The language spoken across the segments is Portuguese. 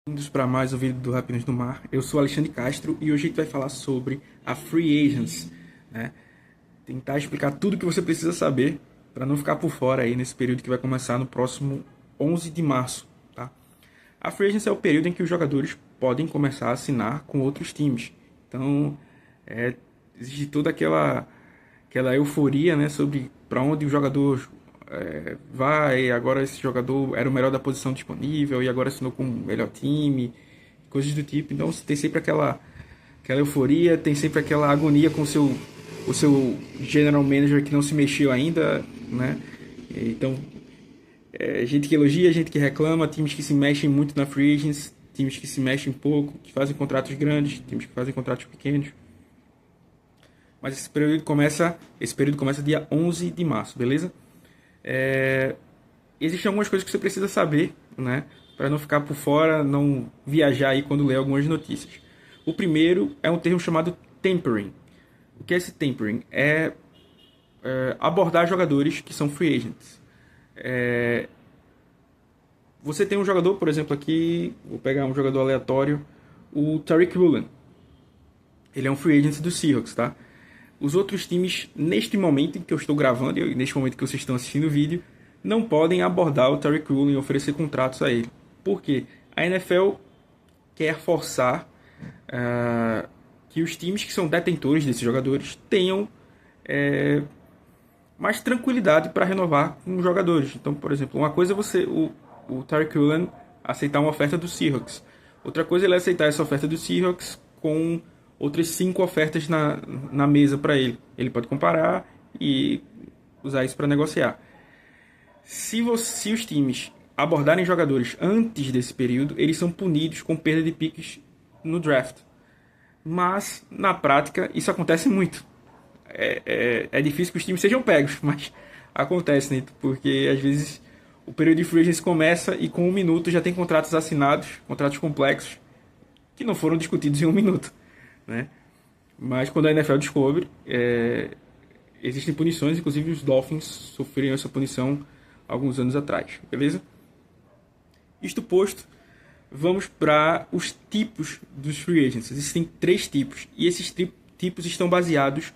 Bem-vindos para mais um vídeo do Rapinas no Mar. Eu sou Alexandre Castro e hoje a gente vai falar sobre a Free Agents, né? Tentar explicar tudo o que você precisa saber para não ficar por fora aí nesse período que vai começar no próximo 11 de março, tá? A Free Agents é o período em que os jogadores podem começar a assinar com outros times. Então, existe toda aquela euforia, né, sobre para onde o jogador vai, agora esse jogador era o melhor da posição disponível e agora assinou com o melhor time, coisas do tipo. Então você tem sempre aquela euforia, tem sempre aquela agonia com o seu general manager que não se mexeu ainda, né? Então, gente que elogia, gente que reclama, times que se mexem muito na free agents, times que se mexem pouco, que fazem contratos grandes, times que fazem contratos pequenos. Mas esse período começa dia 11 de março, beleza? Existem algumas coisas que você precisa saber, né, para não ficar por fora, não viajar aí quando ler algumas notícias. O primeiro é um termo chamado tempering. O que é esse tempering? Abordar jogadores que são free agents. Você tem um jogador, por exemplo, aqui, vou pegar um jogador aleatório, o Tariq Woolen. Ele é um free agent do Seahawks, tá? Os outros times, neste momento em que eu estou gravando, e neste momento que vocês estão assistindo o vídeo, não podem abordar o Tariq Woolen e oferecer contratos a ele. Por quê? A NFL quer forçar que os times que são detentores desses jogadores tenham mais tranquilidade para renovar com os jogadores. Então, por exemplo, uma coisa é o Tariq Woolen aceitar uma oferta do Seahawks. Outra coisa é ele aceitar essa oferta do Seahawks com outras 5 ofertas na mesa para ele. Ele pode comparar e usar isso para negociar. Se os times abordarem jogadores antes desse período, eles são punidos com perda de piques no draft. Mas, na prática, isso acontece muito. É difícil que os times sejam pegos, mas acontece, né? Porque, às vezes, o período de free agency começa e com 1 minuto já tem contratos assinados, contratos complexos, que não foram discutidos em 1 minuto, né? Mas quando a NFL descobre, existem punições, inclusive os Dolphins sofreram essa punição alguns anos atrás, beleza? Isto posto, vamos para os tipos dos free agents. Existem 3 tipos, e esses tipos estão baseados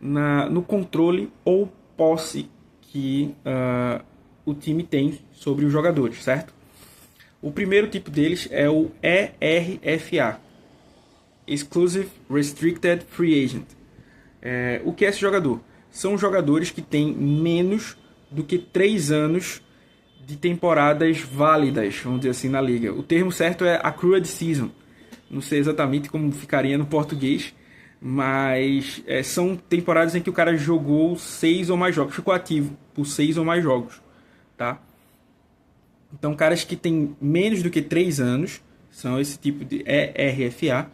no controle ou posse que o time tem sobre os jogadores, certo? O primeiro tipo deles é o ERFA, Exclusive Restricted Free Agent. O que é esse jogador? São jogadores que têm menos do que 3 anos de temporadas válidas, vamos dizer assim, na liga. O termo certo é accrued season. Não sei exatamente como ficaria no português, mas são temporadas em que o cara jogou 6 ou mais jogos, ficou ativo por 6 ou mais jogos, tá? Então, caras que têm menos do que 3 anos são esse tipo de ERFA,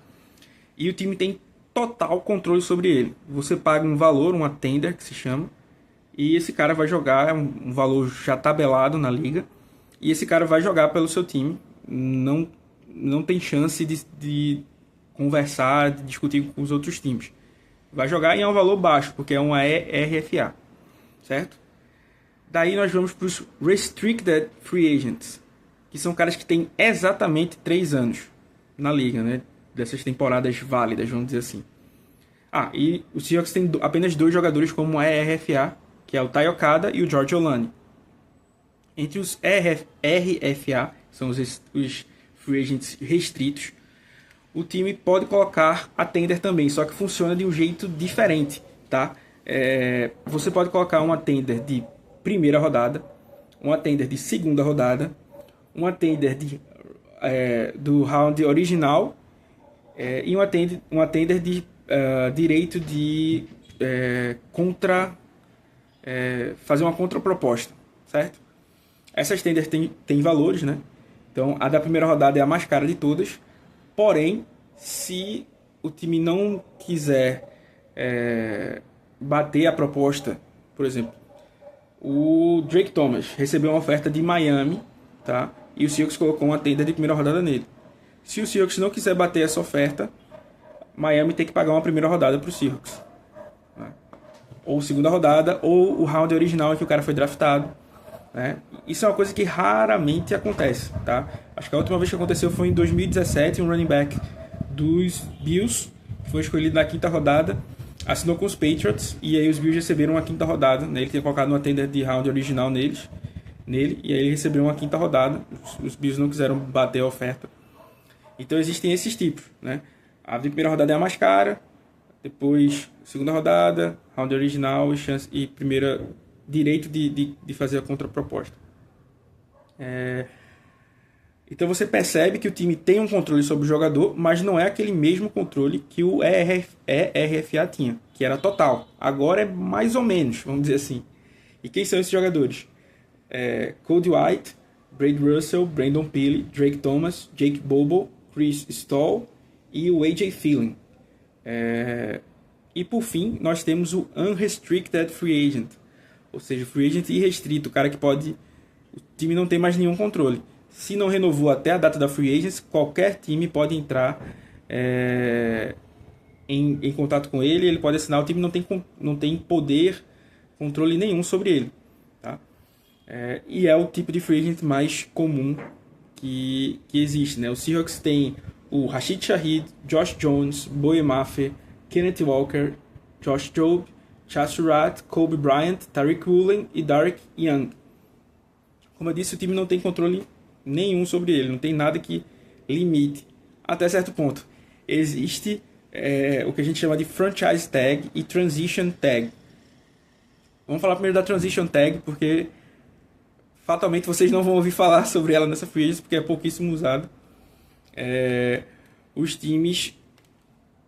e o time tem total controle sobre ele. Você paga um valor, uma tender que se chama, e esse cara vai jogar, um valor já tabelado na liga, e esse cara vai jogar pelo seu time. Não tem chance de conversar, de discutir com os outros times. Vai jogar e é um valor baixo, porque é uma ERFA, certo? Daí nós vamos para os Restricted Free Agents, que são caras que têm exatamente 3 anos na liga, né? Dessas temporadas válidas, vamos dizer assim. E o Seahawks tem apenas 2 jogadores como ERFA, que é o Ty Okada e o George Olani. Entre os RFA, são os free agents restritos, o time pode colocar a tender também, só que funciona de um jeito diferente, tá? Você pode colocar uma tender de primeira rodada, uma tender de segunda rodada, uma tender do round original e uma tender de direito de fazer uma contraproposta, certo? Essas tenders têm valores, né? Então, a da primeira rodada é a mais cara de todas. Porém, se o time não quiser bater a proposta, por exemplo, o Drake Thomas recebeu uma oferta de Miami, tá? E o Seahawks colocou uma tender de primeira rodada nele. Se o Seahawks não quiser bater essa oferta, Miami tem que pagar uma primeira rodada para o Seahawks, né? Ou segunda rodada, ou o round original em que o cara foi draftado, né? Isso é uma coisa que raramente acontece, tá? Acho que a última vez que aconteceu foi em 2017, um running back dos Bills, que foi escolhido na quinta rodada, assinou com os Patriots, e aí os Bills receberam uma quinta rodada, né? Ele tinha colocado uma tender de round original nele, e aí ele recebeu uma quinta rodada. Os Bills não quiseram bater a oferta. Então existem esses tipos, né? A de primeira rodada é a mais cara, depois segunda rodada, round original e chance e primeira direito de fazer a contraproposta. Então você percebe que o time tem um controle sobre o jogador, mas não é aquele mesmo controle que o ERFA tinha, que era total. Agora é mais ou menos, vamos dizer assim. E quem são esses jogadores? Cody White, Brady Russell, Brandon Pili, Drake Thomas, Jake Bobo, Chris Stoll e o AJ Feeling. E por fim, nós temos o Unrestricted Free Agent, ou seja, Free Agent irrestrito, o cara que pode... O time não tem mais nenhum controle. Se não renovou até a data da Free Agents, qualquer time pode entrar em contato com ele, ele pode assinar, o time não tem poder, controle nenhum sobre ele. Tá? E é o tipo de Free Agent mais comum que existe. Né? O Seahawks tem o Rashid Shaheed, Josh Jones, Boye Mafe, Kenneth Walker, Josh Jobe, Chas Surratt, Kobe Bryant, Tariq Woolen e Derek Young. Como eu disse, o time não tem controle nenhum sobre ele, não tem nada que limite. Até certo ponto. Existe o que a gente chama de Franchise Tag e Transition Tag. Vamos falar primeiro da Transition Tag, porque fatalmente vocês não vão ouvir falar sobre ela nessa free agency, porque é pouquíssimo usado. Os times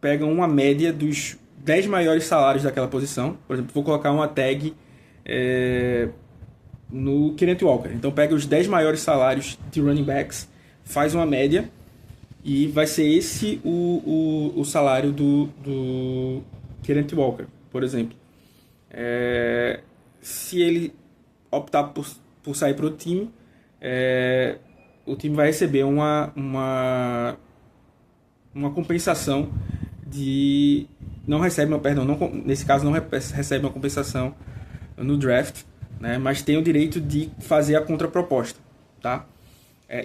pegam uma média dos 10 maiores salários daquela posição. Por exemplo, vou colocar uma tag no Kenneth Walker. Então pega os 10 maiores salários de running backs, faz uma média e vai ser esse o salário do Kenneth Walker, por exemplo. Se ele optar por sair para o time vai receber uma compensação de... nesse caso não recebe uma compensação no draft, né, mas tem o direito de fazer a contraproposta, tá?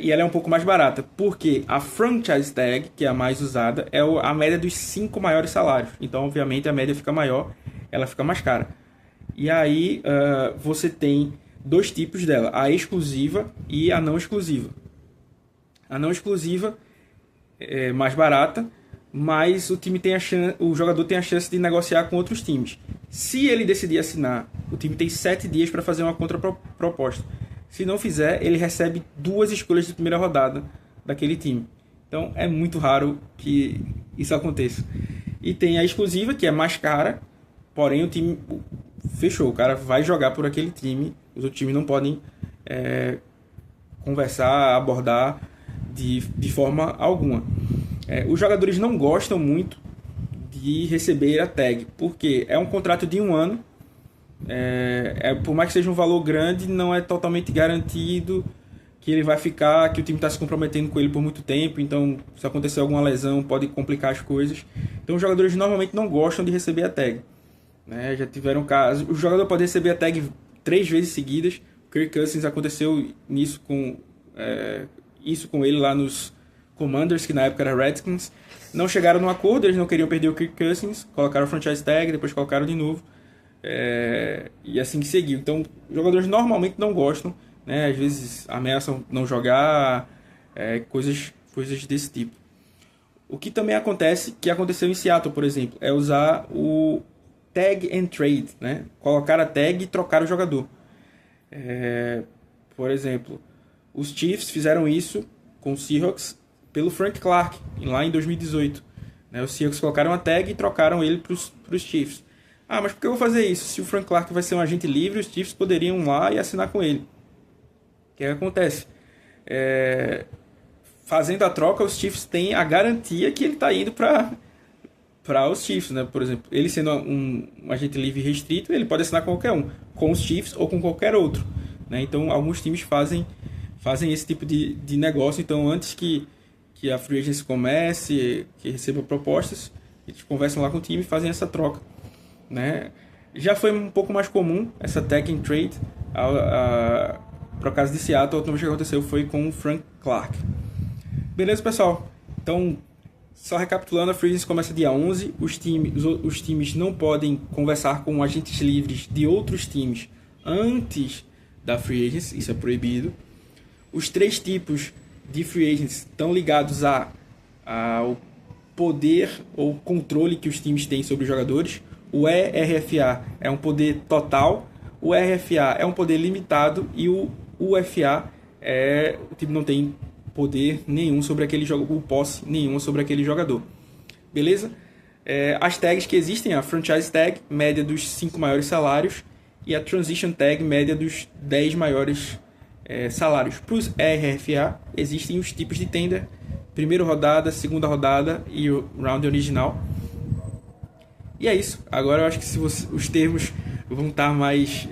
E ela é um pouco mais barata, porque a franchise tag, que é a mais usada, é a média dos 5 maiores salários. Então, obviamente, a média fica maior, ela fica mais cara. E aí, você tem dois tipos dela, a exclusiva e a não exclusiva. A não exclusiva é mais barata, mas o jogador tem a chance de negociar com outros times. Se ele decidir assinar, o time tem 7 dias para fazer uma contraproposta. Se não fizer, ele recebe 2 escolhas de primeira rodada daquele time. Então é muito raro que isso aconteça. E tem a exclusiva, que é mais cara, porém o time fechou, o cara vai jogar por aquele time, os outros times não podem conversar, abordar de forma alguma. Os jogadores não gostam muito de receber a tag, porque é um contrato de 1 ano, por mais que seja um valor grande, não é totalmente garantido que ele vai ficar, que o time está se comprometendo com ele por muito tempo, então se acontecer alguma lesão pode complicar as coisas. Então os jogadores normalmente não gostam de receber a tag. Já tiveram casos, o jogador pode receber a tag 3 vezes seguidas. O Kirk Cousins aconteceu isso com ele lá nos Commanders, que na época era Redskins. Não chegaram no acordo, eles não queriam perder o Kirk Cousins, colocaram o franchise tag, depois colocaram de novo, e assim que seguiu. Então, os jogadores normalmente não gostam, né? Às vezes ameaçam não jogar, coisas desse tipo. O que também acontece, que aconteceu em Seattle, por exemplo, é usar o tag and trade, né? Colocar a tag e trocar o jogador. Por exemplo, os Chiefs fizeram isso com o Seahawks pelo Frank Clark, lá em 2018. Os Seahawks colocaram a tag e trocaram ele para os Chiefs. Mas por que eu vou fazer isso? Se o Frank Clark vai ser um agente livre, os Chiefs poderiam ir lá e assinar com ele. O que acontece? Fazendo a troca, os Chiefs têm a garantia que ele está indo para os Chiefs, né? Por exemplo, ele sendo um agente livre restrito, ele pode assinar com qualquer um, com os Chiefs ou com qualquer outro, né? Então, alguns times fazem esse tipo de negócio. Então, antes que a free agency comece, que receba propostas, eles conversam lá com o time e fazem essa troca, né? Já foi um pouco mais comum essa tag and trade Para o caso de Seattle, a última vez que aconteceu foi com o Frank Clark. Beleza, pessoal? Então, só recapitulando, a Free Agency começa dia 11. Os times não podem conversar com agentes livres de outros times antes da Free Agency, isso é proibido. Os 3 tipos de Free Agents estão ligados ao poder ou controle que os times têm sobre os jogadores. O ERFA é um poder total, o RFA é um poder limitado e o UFA o time não tem poder nenhum sobre aquele jogador, posse nenhuma sobre aquele jogador. Beleza? As tags que existem, a Franchise Tag, média dos 5 maiores salários, e a Transition Tag, média dos 10 maiores salários. Para os RFA, existem os tipos de tender, primeira rodada, segunda rodada e o round original. E é isso. Agora eu acho que os termos vão estar mais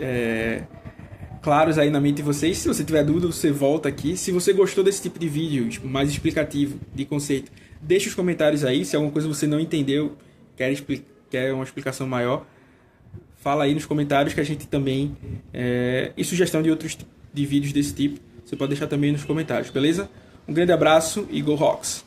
claros aí na mente de vocês. Se você tiver dúvida, você volta aqui. Se você gostou desse tipo de vídeo mais explicativo de conceito, deixa os comentários aí. Se alguma coisa você não entendeu, quer uma explicação maior, fala aí nos comentários que a gente também... e sugestão de outros de vídeos desse tipo, você pode deixar também nos comentários, beleza? Um grande abraço e Go Hawks!